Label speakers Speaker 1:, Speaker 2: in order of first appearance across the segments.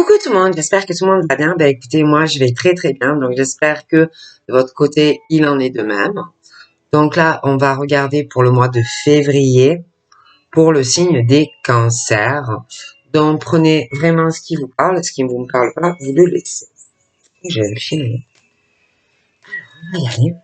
Speaker 1: Coucou tout le monde, j'espère que tout le monde va bien. Ben écoutez, moi je vais très très bien, donc j'espère que de votre côté il en est de même. Donc là, on va regarder pour le mois de février pour le signe des cancers. Donc prenez vraiment ce qui vous parle, ce qui ne vous parle pas, vous le laissez. J'ai un film. On va y aller.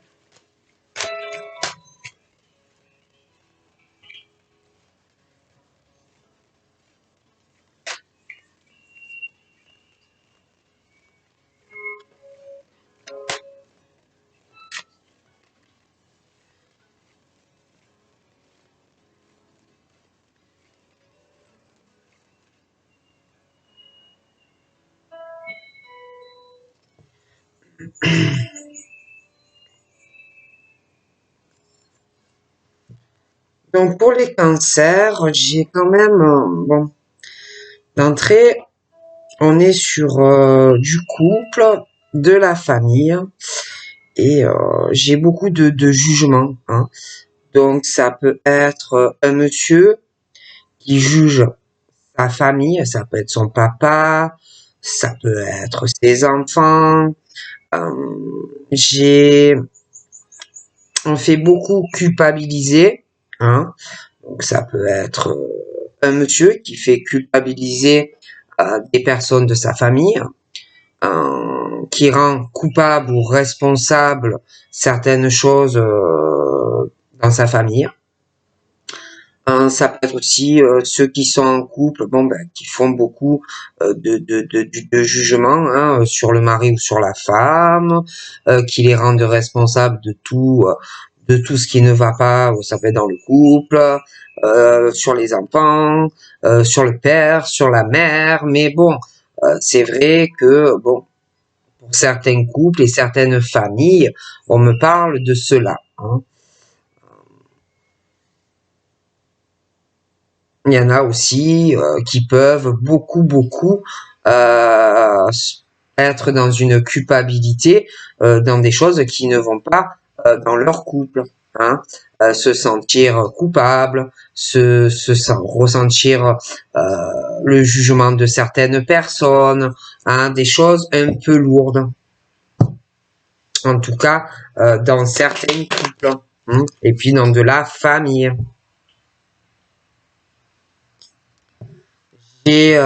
Speaker 1: Donc pour les cancers, j'ai quand même bon d'entrée, on est sur du couple, de la famille et j'ai beaucoup de jugements, hein. Donc ça peut être un monsieur qui juge sa famille, ça peut être son papa, ça peut être ses enfants. J'ai on fait beaucoup culpabiliser, hein. Donc ça peut être un monsieur qui fait culpabiliser des personnes de sa famille, qui rend coupable ou responsable certaines choses dans sa famille. Ça peut être aussi ceux qui sont en couple, bon ben, qui font beaucoup de jugement, hein, sur le mari ou sur la femme, qui les rendent responsables de tout ce qui ne va pas, ou ça peut être dans le couple, sur les enfants, sur le père, sur la mère. Mais bon, c'est vrai que bon, pour certains couples et certaines familles, on me parle de cela, hein. Il y en a aussi qui peuvent beaucoup euh, être dans une culpabilité, dans des choses qui ne vont pas dans leur couple, hein. Se sentir coupable, ressentir le jugement de certaines personnes, hein, des choses un peu lourdes. En tout cas, dans certains couples, hein, et puis dans de la famille. Et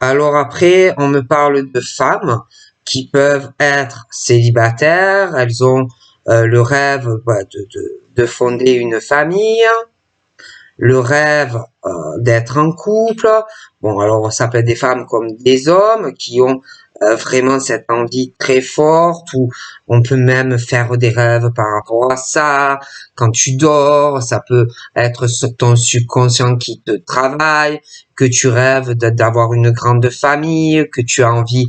Speaker 1: alors après, on me parle de femmes qui peuvent être célibataires, elles ont le rêve de fonder une famille, le rêve d'être en couple. Bon, alors ça peut être des femmes comme des hommes qui ont vraiment cette envie très forte, ou on peut même faire des rêves par rapport à ça. Quand tu dors, ça peut être sur ton subconscient qui te travaille, que tu rêves d'avoir une grande famille, que tu as envie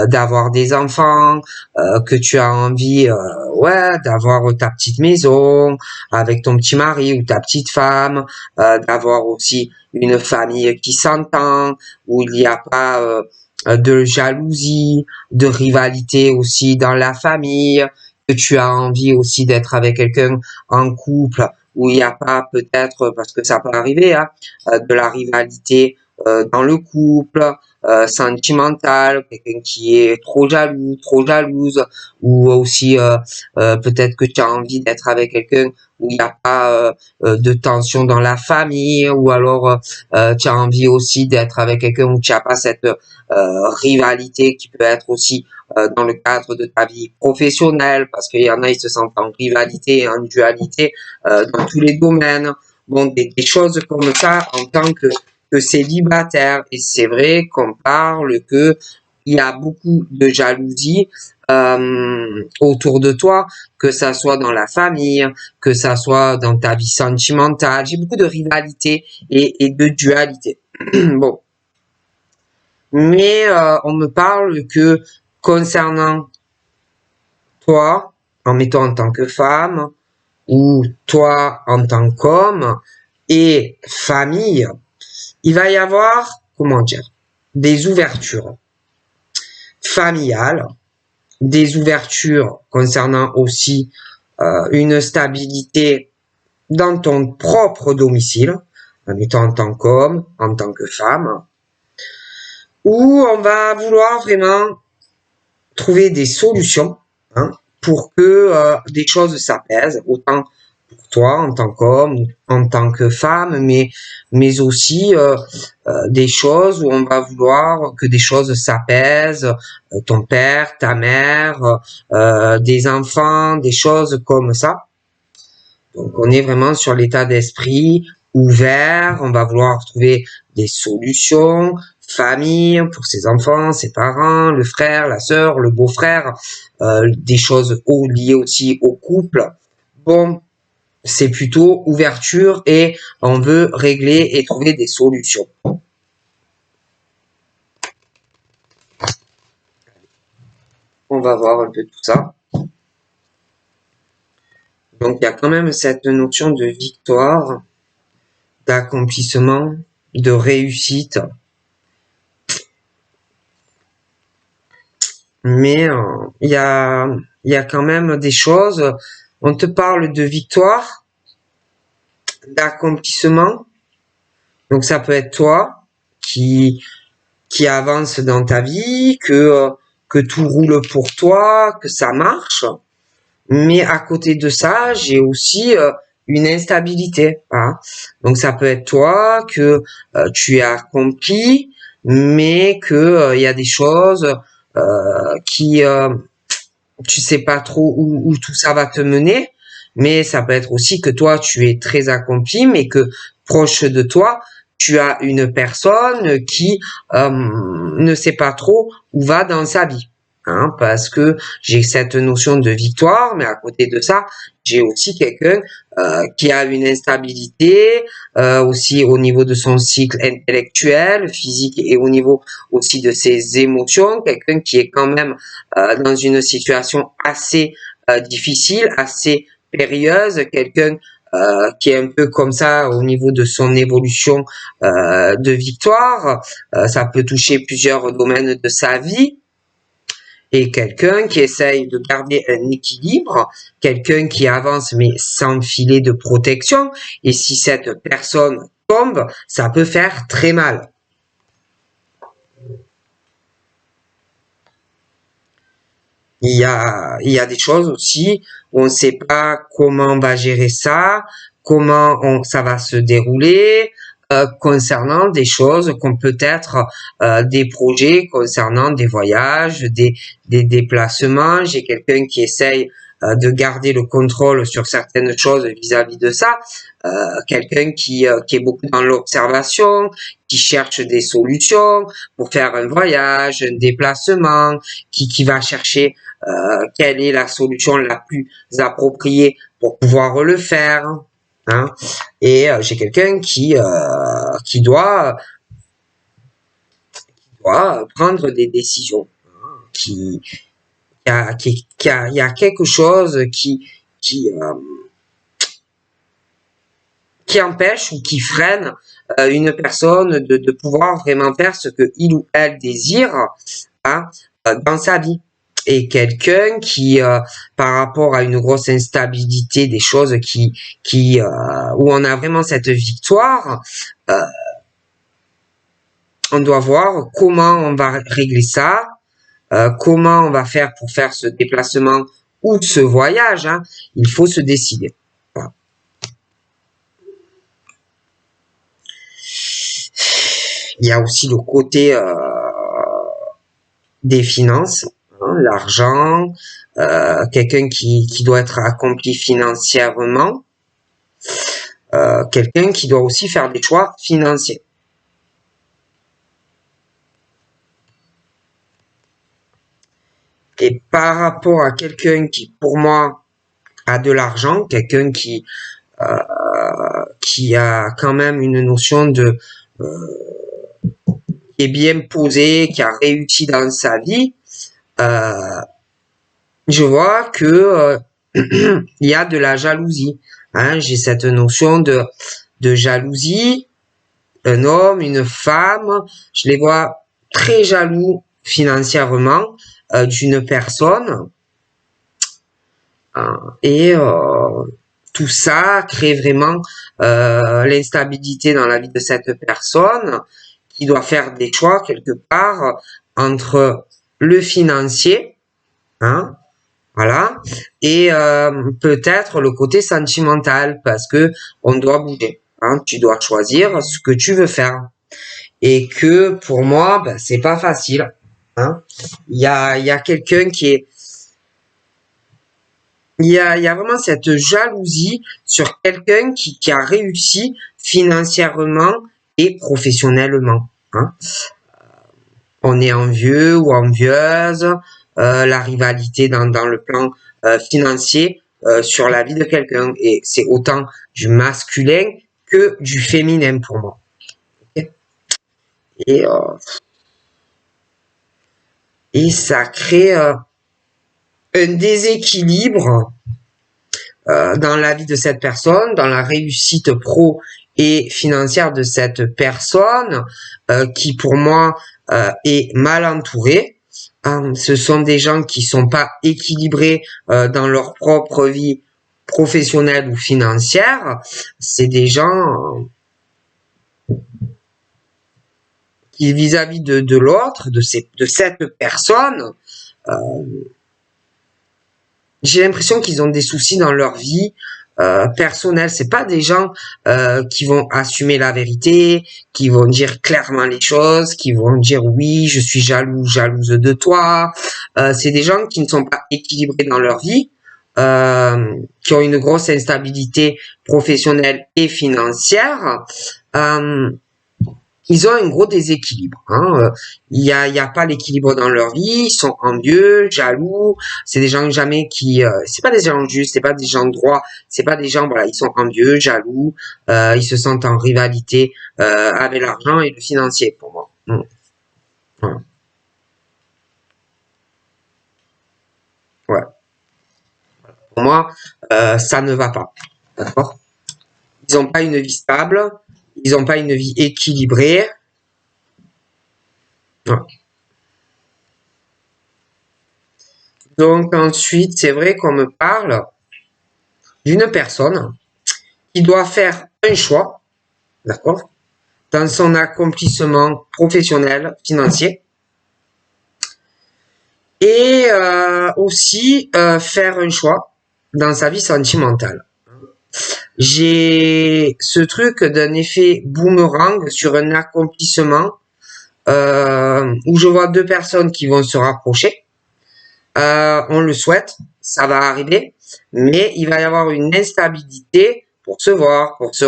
Speaker 1: d'avoir des enfants, que tu as envie ouais, d'avoir ta petite maison avec ton petit mari ou ta petite femme, d'avoir aussi une famille qui s'entend, où il n'y a pas de jalousie, de rivalité aussi dans la famille, que tu as envie aussi d'être avec quelqu'un en couple où il n'y a pas peut-être, parce que ça peut arriver, hein, de la rivalité dans le couple, sentimental, quelqu'un qui est trop jaloux, trop jalouse, ou aussi peut-être que tu as envie d'être avec quelqu'un où il n'y a pas de tension dans la famille, ou alors tu as envie aussi d'être avec quelqu'un où tu n'as pas cette rivalité qui peut être aussi dans le cadre de ta vie professionnelle, parce qu'il y en a, ils se sentent en rivalité et en dualité dans tous les domaines. Bon, des choses comme ça en tant que célibataire. Et c'est vrai qu'on parle que il y a beaucoup de jalousie autour de toi, que ça soit dans la famille, que ça soit dans ta vie sentimentale. J'ai beaucoup de rivalité et de dualité. Bon. Mais on me parle que concernant toi, en mettant en tant que femme, ou toi en tant qu'homme, et famille, il va y avoir, comment dire, des ouvertures familiales, des ouvertures concernant aussi une stabilité dans ton propre domicile, en étant en tant qu'homme, en tant que femme, où on va vouloir vraiment trouver des solutions, hein, pour que des choses s'apaisent, autant pour toi en tant qu'homme, en tant que femme, mais aussi des choses où on va vouloir que des choses s'apaisent, ton père, ta mère, des enfants, des choses comme ça. Donc on est vraiment sur l'état d'esprit ouvert, on va vouloir trouver des solutions, famille pour ses enfants, ses parents, le frère, la sœur, le beau-frère, des choses liées aussi au couple. Bon, c'est plutôt ouverture et on veut régler et trouver des solutions. On va voir un peu tout ça. Donc il y a quand même cette notion de victoire, d'accomplissement, de réussite. Mais il y a quand même des choses. On te parle de victoire, d'accomplissement. Donc ça peut être toi qui avance dans ta vie, que tout roule pour toi, que ça marche. Mais à côté de ça, j'ai aussi une instabilité. Hein. Donc ça peut être toi que tu as accompli, mais que il y a des choses qui tu sais pas trop où tout ça va te mener, mais ça peut être aussi que toi, tu es très accompli, mais que proche de toi, tu as une personne qui ne sait pas trop où va dans sa vie. Hein, parce que j'ai cette notion de victoire, mais à côté de ça, j'ai aussi quelqu'un qui a une instabilité, aussi au niveau de son cycle intellectuel, physique et au niveau aussi de ses émotions, quelqu'un qui est quand même dans une situation assez difficile, assez périlleuse, quelqu'un qui est un peu comme ça au niveau de son évolution de victoire. Ça peut toucher plusieurs domaines de sa vie. Et quelqu'un qui essaye de garder un équilibre, quelqu'un qui avance mais sans filet de protection. Et si cette personne tombe, ça peut faire très mal. Il y a des choses aussi où on ne sait pas comment on va gérer ça, ça va se dérouler, concernant des choses comme peut-être des projets concernant des voyages, des déplacements. J'ai quelqu'un qui essaye de garder le contrôle sur certaines choses vis-à-vis de ça, quelqu'un qui est beaucoup dans l'observation, qui cherche des solutions pour faire un voyage, un déplacement, qui va chercher quelle est la solution la plus appropriée pour pouvoir le faire. Hein. Et j'ai quelqu'un qui doit prendre des décisions, qui, il y a quelque chose qui, euh, qui empêche ou qui freine une personne de pouvoir vraiment faire ce que il ou elle désire, hein, dans sa vie. Et quelqu'un qui, par rapport à une grosse instabilité des choses où on a vraiment cette victoire, euh, on doit voir comment on va régler ça, comment on va faire pour faire ce déplacement ou ce voyage. Hein. Il faut se décider. Voilà. Il y a aussi le côté des finances, hein, l'argent, quelqu'un qui doit être accompli financièrement, quelqu'un qui doit aussi faire des choix financiers. Et par rapport à quelqu'un qui, pour moi, a de l'argent, quelqu'un qui a quand même une notion de qui est bien posé, qui a réussi dans sa vie, euh, je vois que il y a de la jalousie. Hein, j'ai cette notion de jalousie. Un homme, une femme, je les vois très jaloux financièrement d'une personne. Et tout ça crée vraiment l'instabilité dans la vie de cette personne qui doit faire des choix quelque part entre le financier, hein, voilà, et peut-être le côté sentimental, parce que on doit bouger, hein, tu dois choisir ce que tu veux faire. Et que pour moi, ben, c'est pas facile. Hein. Il y a quelqu'un qui est, il y a vraiment cette jalousie sur quelqu'un qui a réussi financièrement et professionnellement. Hein. On est envieux ou envieuse, la rivalité dans le plan financier sur la vie de quelqu'un. Et c'est autant du masculin que du féminin pour moi. Et, euh, et ça crée un déséquilibre dans la vie de cette personne, dans la réussite pro et financière de cette personne, qui pour moi est mal entourée. Ce sont des gens qui sont pas équilibrés dans leur propre vie professionnelle ou financière. C'est des gens qui, vis-à-vis de l'autre, de cette personne, j'ai l'impression qu'ils ont des soucis dans leur vie personnelle. C'est pas des gens qui vont assumer la vérité, qui vont dire clairement les choses, qui vont dire oui, je suis jalouse de toi. C'est des gens qui ne sont pas équilibrés dans leur vie, qui ont une grosse instabilité professionnelle et financière. Ils ont un gros déséquilibre. Hein. Il y a pas l'équilibre dans leur vie. Ils sont envieux, jaloux. C'est des gens jamais qui. C'est pas des gens justes. C'est pas des gens droits. C'est pas des gens. Voilà, ils sont envieux, jaloux. Ils se sentent en rivalité avec l'argent et le financier pour moi. Voilà. Ouais. Pour moi, ça ne va pas. D'accord. Ils n'ont pas une vie stable. Ils n'ont pas une vie équilibrée. Ouais. Donc ensuite, c'est vrai qu'on me parle d'une personne qui doit faire un choix, d'accord, dans son accomplissement professionnel, financier, et aussi faire un choix dans sa vie sentimentale. J'ai ce truc d'un effet boomerang sur un accomplissement où je vois deux personnes qui vont se rapprocher. On le souhaite, ça va arriver, mais il va y avoir une instabilité pour se voir, pour se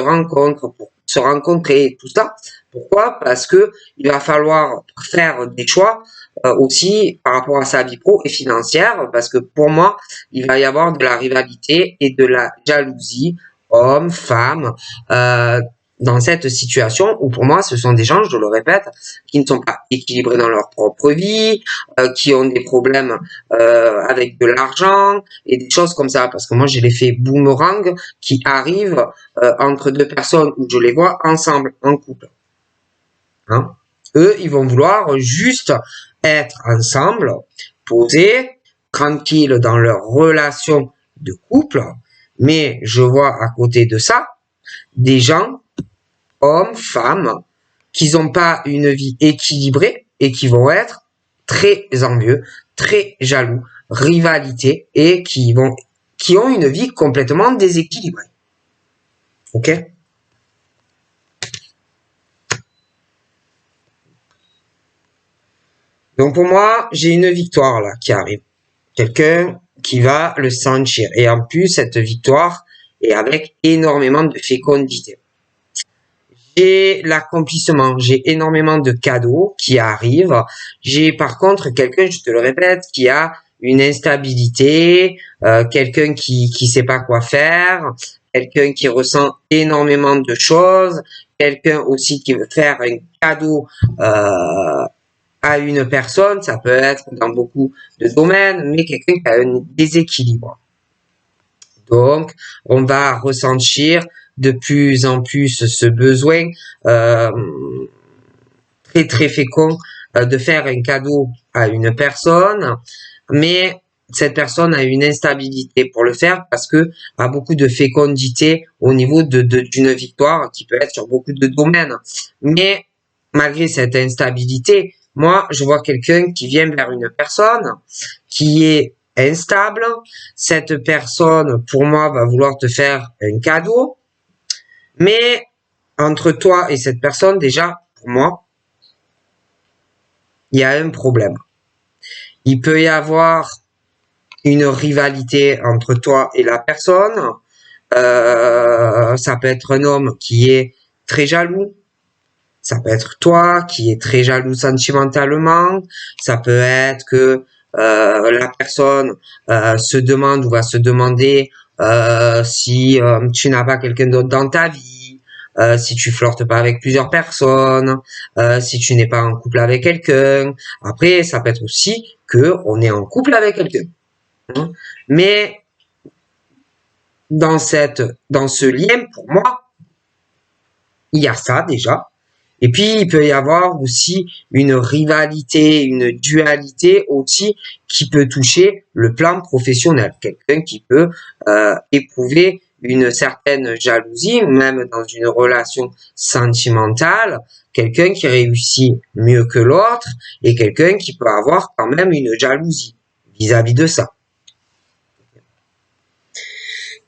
Speaker 1: rencontrer, tout ça. Pourquoi? Parce que il va falloir faire des choix aussi par rapport à sa vie pro et financière, parce que pour moi, il va y avoir de la rivalité et de la jalousie, homme, femme, dans cette situation où pour moi, ce sont des gens, je le répète, qui ne sont pas équilibrés dans leur propre vie, qui ont des problèmes avec de l'argent et des choses comme ça. Parce que moi, j'ai l'effet boomerang qui arrive entre deux personnes où je les vois ensemble, en couple. Hein. Eux, ils vont vouloir juste être ensemble, posés, tranquilles dans leur relation de couple. Mais je vois à côté de ça des gens, hommes, femmes, qui n'ont pas une vie équilibrée et qui vont être très envieux, très jaloux, rivalité et qui ont une vie complètement déséquilibrée. Ok? Donc pour moi, j'ai une victoire là qui arrive. Quelqu'un qui va le sentir. Et en plus, cette victoire est avec énormément de fécondité. J'ai l'accomplissement, j'ai énormément de cadeaux qui arrivent. J'ai par contre quelqu'un, je te le répète, qui a une instabilité, quelqu'un qui sait pas quoi faire, quelqu'un qui ressent énormément de choses, quelqu'un aussi qui veut faire un cadeau à une personne, ça peut être dans beaucoup de domaines, mais quelqu'un qui a un déséquilibre. Donc, on va ressentir de plus en plus ce besoin euh, très très fécond de faire un cadeau à une personne, mais cette personne a une instabilité pour le faire parce que a beaucoup de fécondité au niveau d'une victoire qui peut être sur beaucoup de domaines. Mais malgré cette instabilité, moi, je vois quelqu'un qui vient vers une personne qui est instable. Cette personne, pour moi, va vouloir te faire un cadeau. Mais entre toi et cette personne, déjà, pour moi, il y a un problème. Il peut y avoir une rivalité entre toi et la personne. Ça peut être un homme qui est très jaloux. Ça peut être toi qui est très jaloux sentimentalement. Ça peut être que la personne se demande ou va se demander si tu n'as pas quelqu'un d'autre dans ta vie, si tu flirtes pas avec plusieurs personnes, si tu n'es pas en couple avec quelqu'un. Après, ça peut être aussi que on est en couple avec quelqu'un. Hein. Mais dans ce lien, pour moi, il y a ça déjà. Et puis, il peut y avoir aussi une rivalité, une dualité aussi qui peut toucher le plan professionnel. Quelqu'un qui peut éprouver une certaine jalousie, même dans une relation sentimentale, quelqu'un qui réussit mieux que l'autre et quelqu'un qui peut avoir quand même une jalousie vis-à-vis de ça.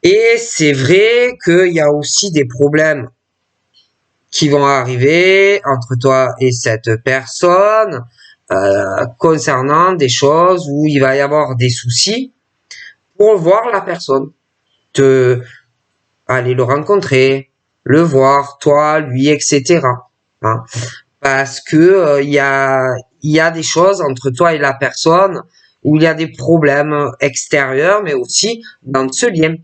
Speaker 1: Et c'est vrai qu'il y a aussi des problèmes qui vont arriver entre toi et cette personne concernant des choses où il va y avoir des soucis pour voir la personne, aller le rencontrer, le voir, toi, lui, etc. Hein. Parce que il y a des choses entre toi et la personne où il y a des problèmes extérieurs, mais aussi dans ce lien.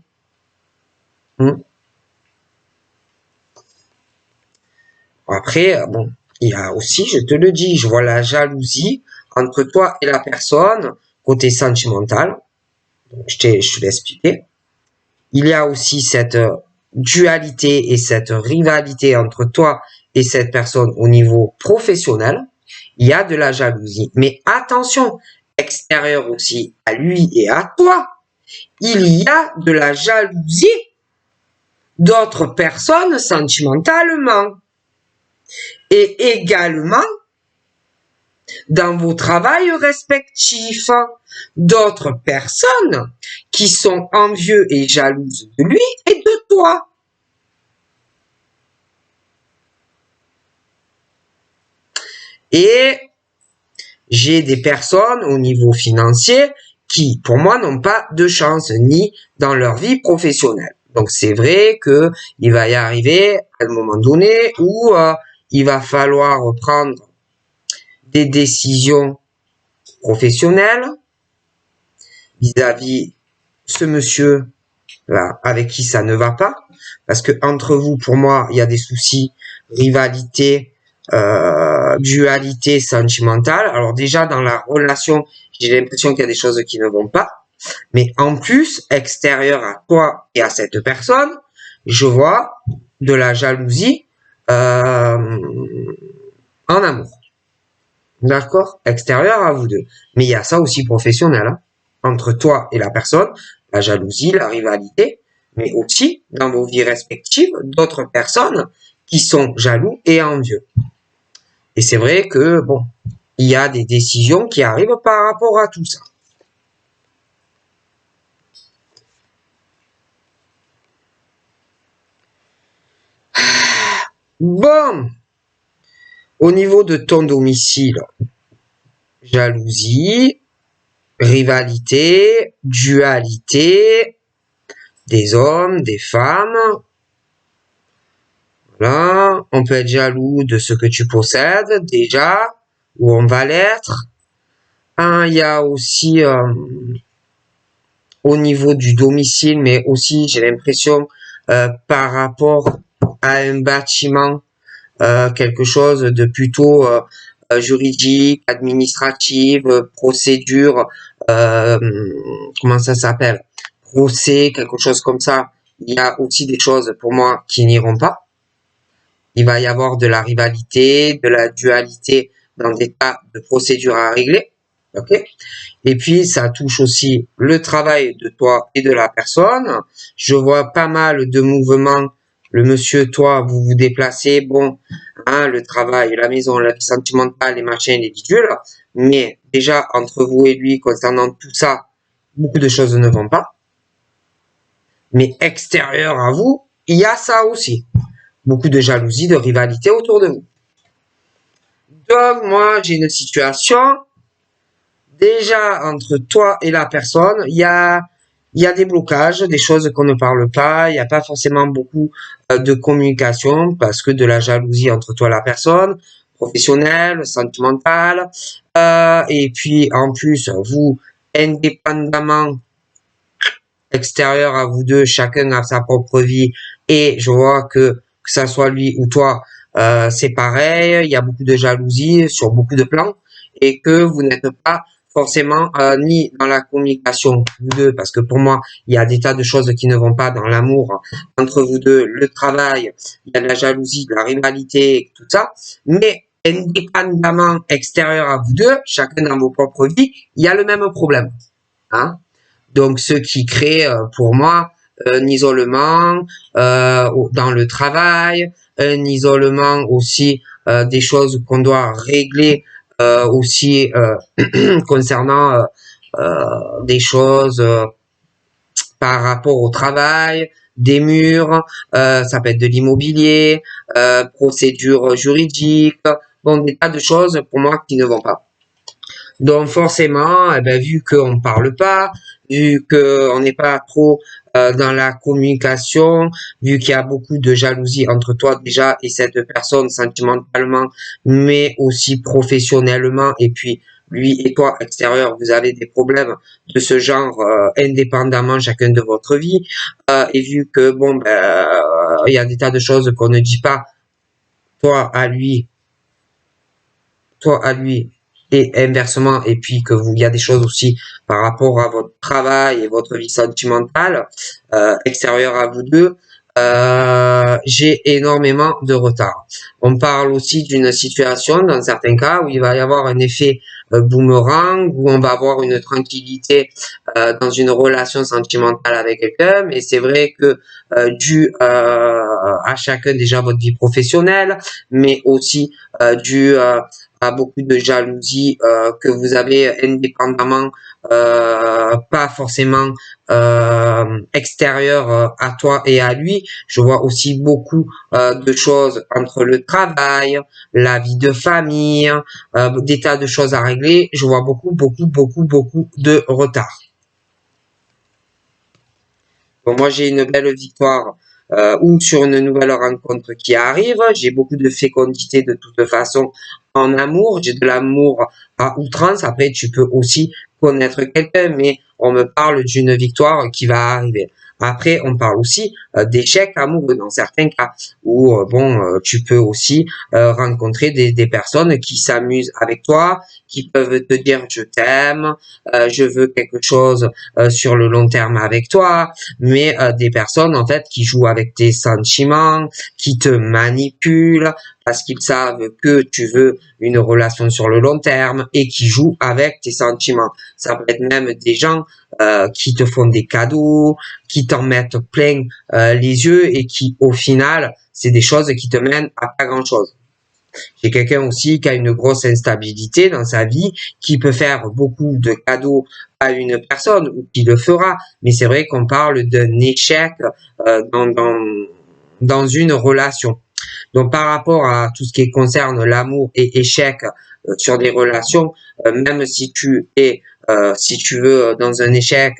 Speaker 1: Après, bon, il y a aussi, je te le dis, je vois la jalousie entre toi et la personne, côté sentimental. Donc, je te l'ai expliqué. Il y a aussi cette dualité et cette rivalité entre toi et cette personne au niveau professionnel. Il y a de la jalousie. Mais attention, extérieur aussi à lui et à toi, il y a de la jalousie d'autres personnes sentimentalement. Et également, dans vos travails respectifs, d'autres personnes qui sont envieux et jalouses de lui et de toi. Et j'ai des personnes au niveau financier qui, pour moi, n'ont pas de chance ni dans leur vie professionnelle. Donc, c'est vrai que il va y arriver à un moment donné où il va falloir prendre des décisions professionnelles vis-à-vis ce monsieur là avec qui ça ne va pas, parce que entre vous, pour moi, il y a des soucis, rivalité, dualité sentimentale. Alors déjà dans la relation, j'ai l'impression qu'il y a des choses qui ne vont pas, mais en plus extérieur à toi et à cette personne, je vois de la jalousie en amour. D'accord? Extérieur à vous deux. Mais il y a ça aussi professionnel, hein, entre toi et la personne, la jalousie, la rivalité, mais aussi dans vos vies respectives, d'autres personnes qui sont jaloux et envieux. Et c'est vrai que, bon, il y a des décisions qui arrivent par rapport à tout ça. Bon, au niveau de ton domicile, jalousie, rivalité, dualité, des hommes, des femmes. Voilà, on peut être jaloux de ce que tu possèdes déjà, ou on va l'être. Il y a aussi au niveau du domicile, mais aussi j'ai l'impression par rapport à un bâtiment, quelque chose de plutôt juridique, administrative, procédure, comment ça s'appelle, procès, quelque chose comme ça. Il y a aussi des choses pour moi qui n'iront pas. Il va y avoir de la rivalité, de la dualité dans des cas de procédure à régler. Ok. Et puis, ça touche aussi le travail de toi et de la personne. Je vois pas mal de mouvements le monsieur, toi, vous vous déplacez, bon, hein, le travail, la maison, la vie sentimentale, les machins, les bidules, mais déjà, entre vous et lui, concernant tout ça, beaucoup de choses ne vont pas. Mais extérieur à vous, il y a ça aussi. Beaucoup de jalousie, de rivalité autour de vous. Donc, moi, j'ai une situation, déjà, entre toi et la personne, il y a des blocages, des choses qu'on ne parle pas, il n'y a pas forcément beaucoup de communication parce que de la jalousie entre toi et la personne, professionnelle, sentimentale, et puis en plus, vous, indépendamment, extérieur à vous deux, chacun a sa propre vie, et je vois que ça soit lui ou toi, c'est pareil, il y a beaucoup de jalousie sur beaucoup de plans, et que vous n'êtes pas forcément ni dans la communication, vous deux, parce que pour moi, il y a des tas de choses qui ne vont pas dans l'amour entre vous deux, le travail, il y a de la jalousie, de la rivalité, tout ça, mais indépendamment extérieur à vous deux, chacun dans vos propres vies, il y a le même problème. Hein. Donc, ce qui crée pour moi un isolement dans le travail, un isolement aussi des choses qu'on doit régler aussi concernant des choses par rapport au travail, des murs, ça peut être de l'immobilier, procédures juridiques, bon, des tas de choses pour moi qui ne vont pas. Donc forcément, vu qu'on parle pas, vu qu'on n'est pas trop dans la communication, vu qu'il y a beaucoup de jalousie entre toi déjà et cette personne sentimentalement, mais aussi professionnellement, et puis lui et toi extérieur, vous avez des problèmes de ce genre indépendamment chacun de votre vie, et vu que bon, il y a des tas de choses qu'on ne dit pas, toi à lui, toi à lui et inversement, et puis que vous, il y a des choses aussi par rapport à votre travail et votre vie sentimentale extérieure à vous deux, j'ai énormément de retard. On parle aussi d'une situation, dans certains cas, où il va y avoir un effet boomerang, où on va avoir une tranquillité dans une relation sentimentale avec quelqu'un, mais c'est vrai que dû à chacun déjà votre vie professionnelle, mais aussi dû à beaucoup de jalousie que vous avez indépendamment, pas forcément extérieure à toi et à lui. Je vois aussi beaucoup de choses entre le travail, la vie de famille, des tas de choses à régler. Je vois beaucoup de retard. Bon, moi, j'ai une belle victoire ou sur une nouvelle rencontre qui arrive. J'ai beaucoup de fécondité de toute façon en amour. J'ai de l'amour à outrance. Après, tu peux aussi connaître quelqu'un, mais on me parle d'une victoire qui va arriver. Après, on parle aussi d'échecs amoureux dans certains cas où bon, tu peux aussi rencontrer des personnes qui s'amusent avec toi, qui peuvent te dire je t'aime, je veux quelque chose sur le long terme avec toi, mais des personnes en fait qui jouent avec tes sentiments, qui te manipulent parce qu'ils savent que tu veux une relation sur le long terme et qui jouent avec tes sentiments. Ça peut être même des gens qui te font des cadeaux, qui t'en mettent plein les yeux et qui au final c'est des choses qui te mènent à pas grand chose. J'ai quelqu'un aussi qui a une grosse instabilité dans sa vie, qui peut faire beaucoup de cadeaux à une personne ou qui le fera, mais c'est vrai qu'on parle d'un échec dans une relation. Donc par rapport à tout ce qui concerne l'amour et échec sur des relations, même si tu es, si tu veux, dans un échec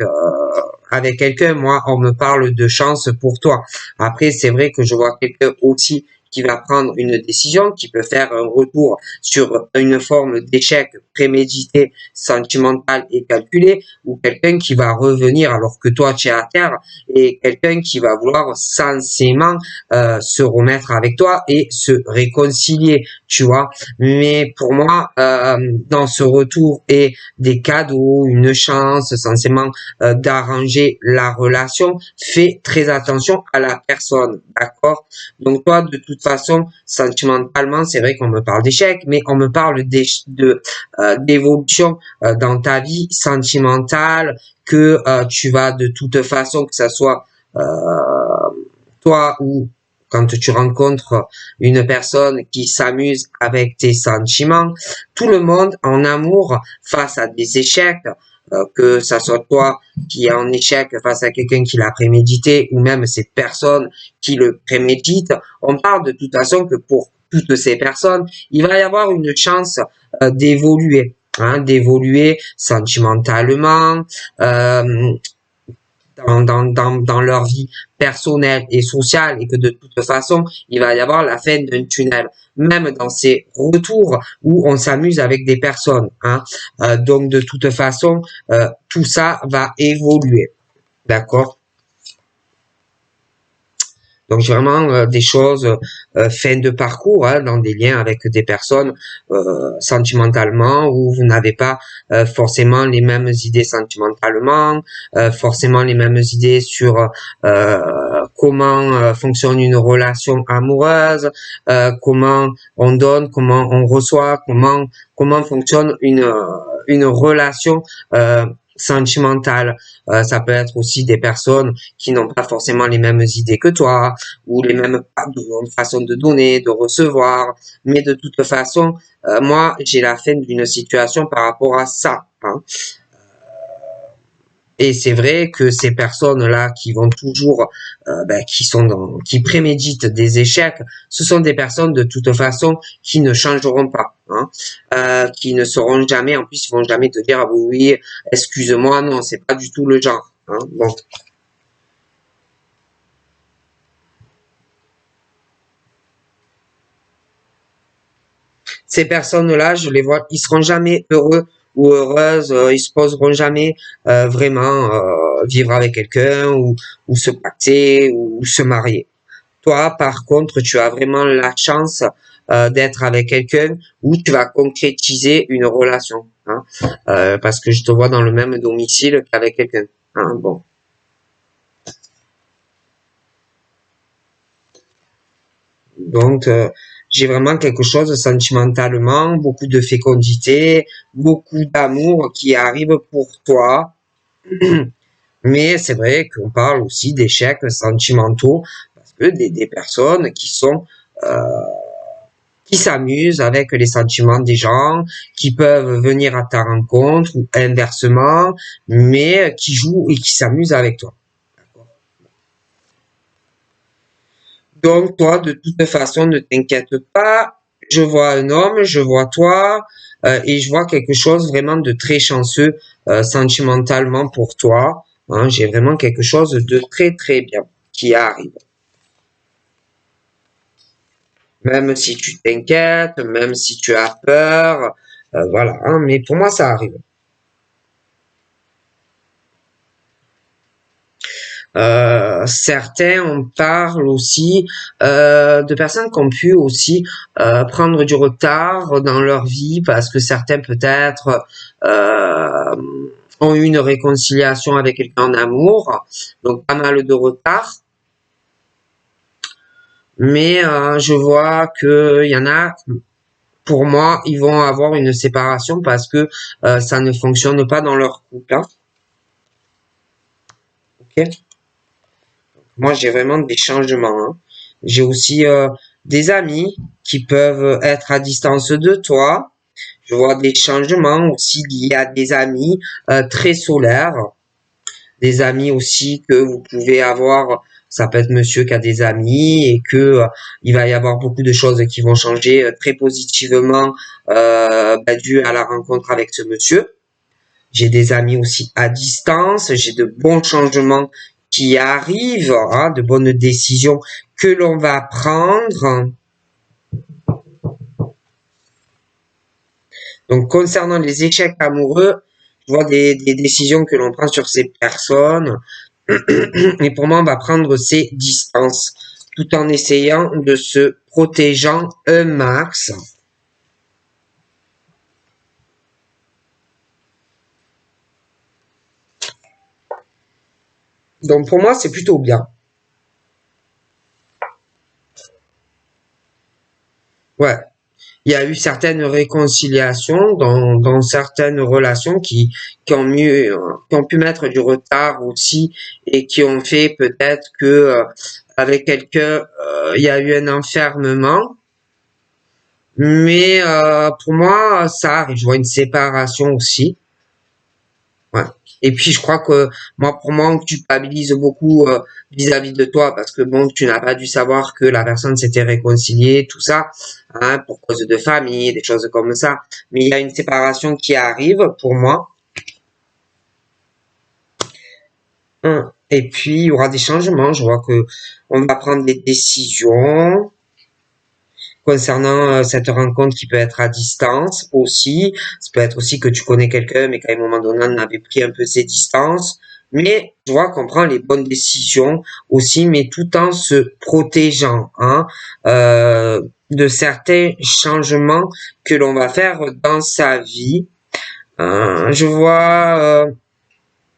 Speaker 1: avec quelqu'un, moi on me parle de chance pour toi. Après c'est vrai que je vois quelqu'un aussi qui va prendre une décision, qui peut faire un retour sur une forme d'échec prémédité, sentimental et calculé, ou quelqu'un qui va revenir alors que toi tu es à terre, et quelqu'un qui va vouloir sensément se remettre avec toi et se réconcilier, tu vois. Mais pour moi, dans ce retour et des cadeaux, une chance, sensément d'arranger la relation, fais très attention à la personne, d'accord? Donc toi, de toute façon, sentimentalement, c'est vrai qu'on me parle d'échec, mais on me parle d'évolution dans ta vie sentimentale, que tu vas de toute façon, que ça soit toi ou quand tu rencontres une personne qui s'amuse avec tes sentiments. Tout le monde en amour face à des échecs, que ça soit toi qui est en échec face à quelqu'un qui l'a prémédité ou même ces personnes qui le préméditent, on parle de toute façon que pour toutes ces personnes, il va y avoir une chance d'évoluer, hein, d'évoluer sentimentalement, dans leur vie personnelle et sociale, et que de toute façon, il va y avoir la fin d'un tunnel, même dans ces retours où on s'amuse avec des personnes, hein. Donc de toute façon, tout ça va évoluer, d'accord? Donc j'ai vraiment des choses fin de parcours, hein, dans des liens avec des personnes sentimentalement, où vous n'avez pas forcément les mêmes idées sentimentalement, forcément les mêmes idées sur comment fonctionne une relation amoureuse, comment on donne, comment on reçoit, comment fonctionne une relation sentimentale. Ça peut être aussi des personnes qui n'ont pas forcément les mêmes idées que toi, ou les mêmes façons de donner, de recevoir. Mais de toute façon, moi, j'ai la fin d'une situation par rapport à ça, hein. Et c'est vrai que ces personnes-là qui vont toujours, qui préméditent des échecs, ce sont des personnes de toute façon qui ne changeront pas, hein, qui ne seront jamais, en plus ils vont jamais te dire ah oui, excuse-moi, non, c'est pas du tout le genre, hein. Bon. Ces personnes-là, je les vois, ils seront jamais heureux ou heureuses, ils se poseront jamais vraiment vivre avec quelqu'un ou se pacter ou se marier. Toi, par contre, tu as vraiment la chance d'être avec quelqu'un où tu vas concrétiser une relation, hein, parce que je te vois dans le même domicile qu'avec quelqu'un, hein, bon. Donc, j'ai vraiment quelque chose sentimentalement, beaucoup de fécondité, beaucoup d'amour qui arrive pour toi. Mais c'est vrai qu'on parle aussi d'échecs sentimentaux parce que des personnes qui sont qui s'amusent avec les sentiments des gens, qui peuvent venir à ta rencontre ou inversement, mais qui jouent et qui s'amusent avec toi. Donc, toi, de toute façon, ne t'inquiète pas. Je vois un homme, je vois toi, et je vois quelque chose vraiment de très chanceux sentimentalement pour toi, hein. J'ai vraiment quelque chose de très très bien qui arrive. Même si tu t'inquiètes, même si tu as peur, voilà, hein, mais pour moi, ça arrive. Certains, on parle aussi de personnes qui ont pu aussi prendre du retard dans leur vie parce que certains peut-être euh, ont eu une réconciliation avec quelqu'un en amour, donc pas mal de retard. Mais je vois que il y en a, pour moi, ils vont avoir une séparation parce que ça ne fonctionne pas dans leur couple, hein. Ok. Moi, j'ai vraiment des changements, hein. J'ai aussi des amis qui peuvent être à distance de toi. Je vois des changements aussi liés à des amis très solaires, des amis aussi que vous pouvez avoir. Ça peut être monsieur qui a des amis et que il va y avoir beaucoup de choses qui vont changer très positivement dû à la rencontre avec ce monsieur. J'ai des amis aussi à distance, j'ai de bons changements qui arrivent, hein, de bonnes décisions que l'on va prendre. Donc, concernant les échecs amoureux, je vois des décisions que l'on prend sur ces personnes. Et pour moi, on va prendre ses distances, tout en essayant de se protégeant un max. Donc, pour moi, c'est plutôt bien. Ouais. il y a eu certaines réconciliations dans certaines relations qui ont pu mettre du retard aussi et qui ont fait peut-être que avec quelqu'un, il y a eu un enfermement. Mais pour moi, ça arrive. Je vois une séparation aussi. Ouais. Et puis je crois que moi, pour moi, on culpabilise beaucoup vis-à-vis de toi parce que bon, tu n'as pas dû savoir que la personne s'était réconciliée, tout ça, hein, pour cause de famille, des choses comme ça. Mais il y a une séparation qui arrive pour moi. Hein. Et puis il y aura des changements. Je vois que on va prendre des décisions concernant cette rencontre qui peut être à distance aussi. Ça peut être aussi que tu connais quelqu'un, mais qu'à un moment donné, on avait pris un peu ses distances. Mais je vois qu'on prend les bonnes décisions aussi, mais tout en se protégeant hein, de certains changements que l'on va faire dans sa vie. Je vois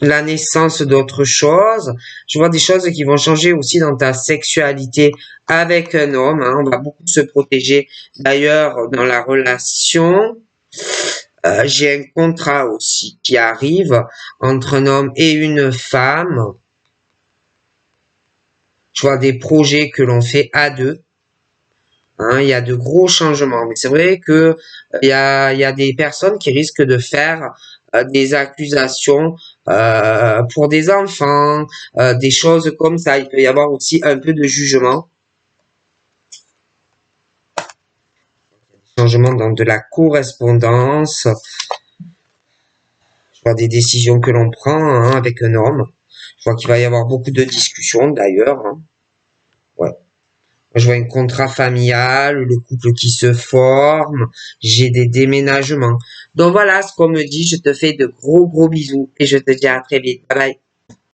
Speaker 1: la naissance d'autres choses. Je vois des choses qui vont changer aussi dans ta sexualité avec un homme. Hein. On va beaucoup se protéger. D'ailleurs, dans la relation, j'ai un contrat aussi qui arrive entre un homme et une femme. Je vois des projets que l'on fait à deux. Hein, il y a de gros changements, mais c'est vrai que il y a des personnes qui risquent de faire des accusations pour des enfants, des choses comme ça. Il peut y avoir aussi un peu de jugement, changement dans de la correspondance. Je vois des décisions que l'on prend hein, avec un homme. Je vois qu'il va y avoir beaucoup de discussions d'ailleurs. Hein. Ouais. Je vois un contrat familial, le couple qui se forme, j'ai des déménagements. Donc voilà ce qu'on me dit, je te fais de gros bisous et je te dis à très vite. Bye bye.